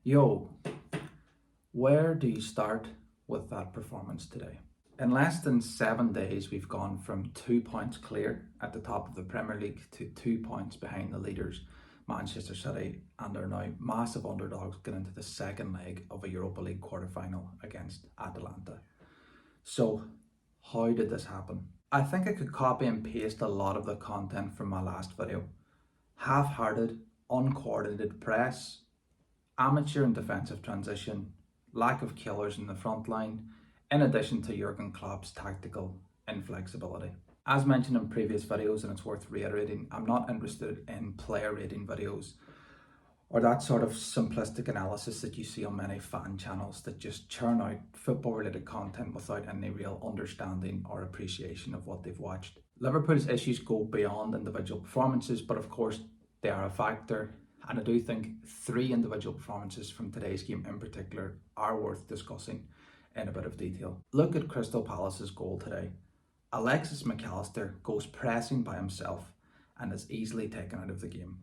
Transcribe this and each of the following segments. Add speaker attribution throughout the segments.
Speaker 1: Yo, where do you start with that performance today? In less than 7 days, we've gone from 2 points clear at the top of the Premier League to 2 points behind the leaders, Manchester City, and are now massive underdogs going into the second leg of a Europa League quarter-final against Atalanta. So, how did this happen? I think I could copy and paste a lot of the content from my last video. Half-hearted, uncoordinated press, amateur and defensive transition, lack of killers in the front line, in addition to Jurgen Klopp's tactical inflexibility. As mentioned in previous videos, and it's worth reiterating, I'm not interested in player rating videos or that sort of simplistic analysis that you see on many fan channels that just churn out football related content without any real understanding or appreciation of what they've watched. Liverpool's issues go beyond individual performances, but of course they are a factor. And I do think 3 individual performances from today's game in particular are worth discussing in a bit of detail. Look at Crystal Palace's goal today. Alexis McAllister goes pressing by himself and is easily taken out of the game.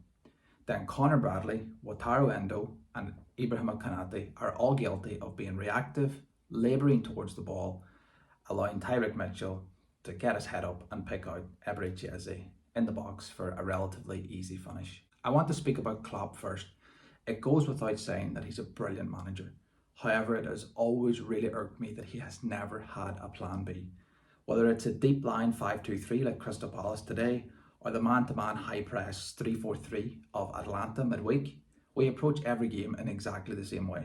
Speaker 1: Then Connor Bradley, Wataru Endo and Ibrahima Konate are all guilty of being reactive, labouring towards the ball, allowing Tyrick Mitchell to get his head up and pick out Eberechi Eze in the box for a relatively easy finish. I want to speak about Klopp first. It goes without saying that he's a brilliant manager. However, it has always really irked me that he has never had a plan B. Whether it's a deep line 5-2-3 like Crystal Palace today, or the man-to-man high press 3-4-3 of Atalanta midweek, we approach every game in exactly the same way.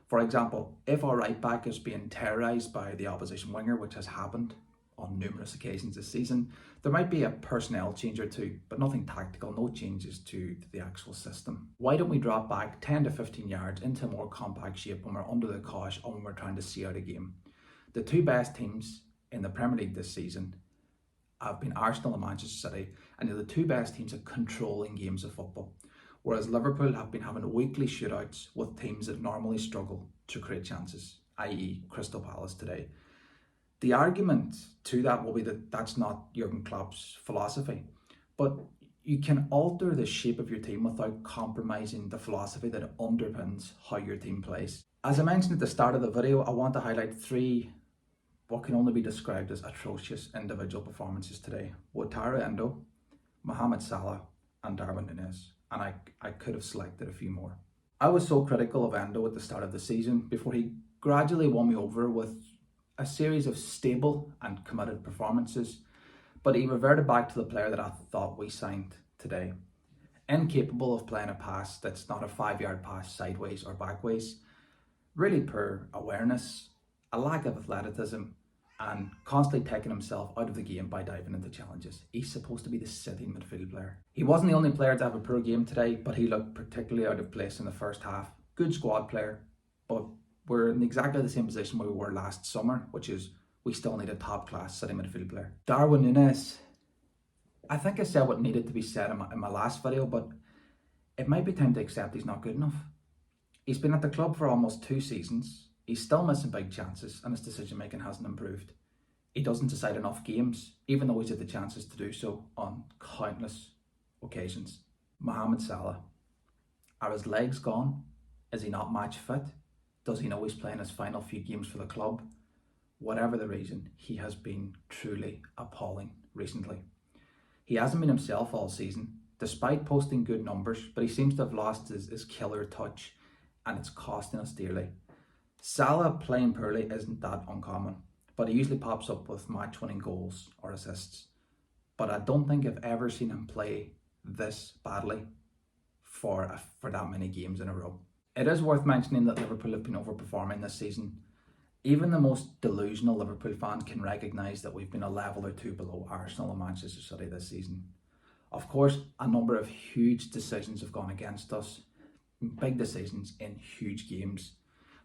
Speaker 1: For example, if our right back is being terrorised by the opposition winger, which has happened on numerous occasions this season, there might be a personnel change or two, but nothing tactical, no changes to the actual system. Why don't we drop back 10 to 15 yards into a more compact shape when we're under the cosh or when we're trying to see out a game? The 2 best teams in the Premier League this season have been Arsenal and Manchester City, and they're the 2 best teams at controlling games of football. Whereas Liverpool have been having weekly shootouts with teams that normally struggle to create chances, i.e. Crystal Palace today. The argument to that will be that that's not Jurgen Klopp's philosophy, but you can alter the shape of your team without compromising the philosophy that underpins how your team plays. As I mentioned at the start of the video, I want to highlight 3 what can only be described as atrocious individual performances today. Wataru Endo, Mohamed Salah and Darwin Núñez, and I could have selected a few more. I was so critical of Endo at the start of the season before he gradually won me over with a series of stable and committed performances, but he reverted back to the player that I thought we signed today. Incapable of playing a pass that's not a 5-yard pass sideways or backways, really poor awareness, a lack of athleticism, and constantly taking himself out of the game by diving into challenges. He's supposed to be the sitting midfield player. He wasn't the only player to have a poor game today, but he looked particularly out of place in the first half. Good squad player, but we're in exactly the same position where we were last summer, which is we still need a top-class sitting midfield player. Darwin Núñez, I think I said what needed to be said in my last video, but it might be time to accept he's not good enough. He's been at the club for almost 2 seasons. He's still missing big chances and his decision making hasn't improved. He doesn't decide enough games, even though he's had the chances to do so on countless occasions. Mohamed Salah, are his legs gone? Is he not match fit? Does he know he's playing his final few games for the club? Whatever the reason, he has been truly appalling recently. He hasn't been himself all season, despite posting good numbers, but he seems to have lost his killer touch and it's costing us dearly. Salah playing poorly isn't that uncommon, but he usually pops up with match-winning goals or assists. But I don't think I've ever seen him play this badly for that many games in a row. It is worth mentioning that Liverpool have been overperforming this season. Even the most delusional Liverpool fan can recognise that we've been a level or 2 below Arsenal and Manchester City this season. Of course, a number of huge decisions have gone against us, big decisions in huge games.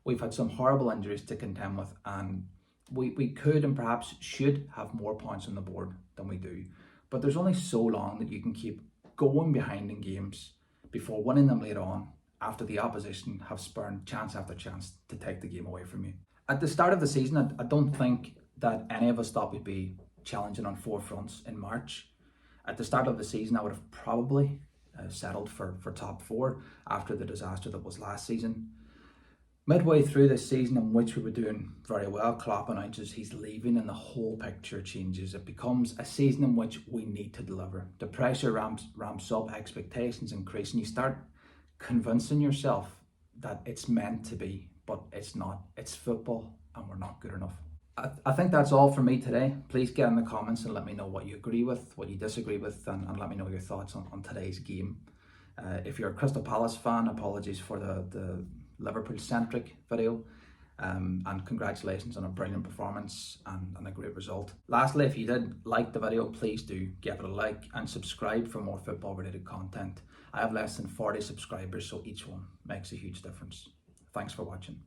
Speaker 1: We've had some horrible injuries to contend with, and we could and perhaps should have more points on the board than we do. But there's only so long that you can keep going behind in games before winning them later on, after the opposition have spurned chance after chance to take the game away from you. At the start of the season, I don't think that any of us thought we'd be challenging on 4 fronts in March. At the start of the season, I would have probably settled for top 4 after the disaster that was last season. Midway through this season, in which we were doing very well, Klopp announces he's leaving and the whole picture changes. It becomes a season in which we need to deliver. The pressure ramps up, expectations increase, and you start convincing yourself that it's meant to be, but it's not. It's football and we're not good enough. I think that's all for me today. Please get in the comments and let me know what you agree with, what you disagree with, and let me know your thoughts on today's game. If you're a Crystal Palace fan, apologies for the Liverpool-centric video. And congratulations on a brilliant performance and a great result. Lastly, if you did like the video, please do give it a like and subscribe for more football related content. I have less than 40 subscribers, so each one makes a huge difference. Thanks for watching.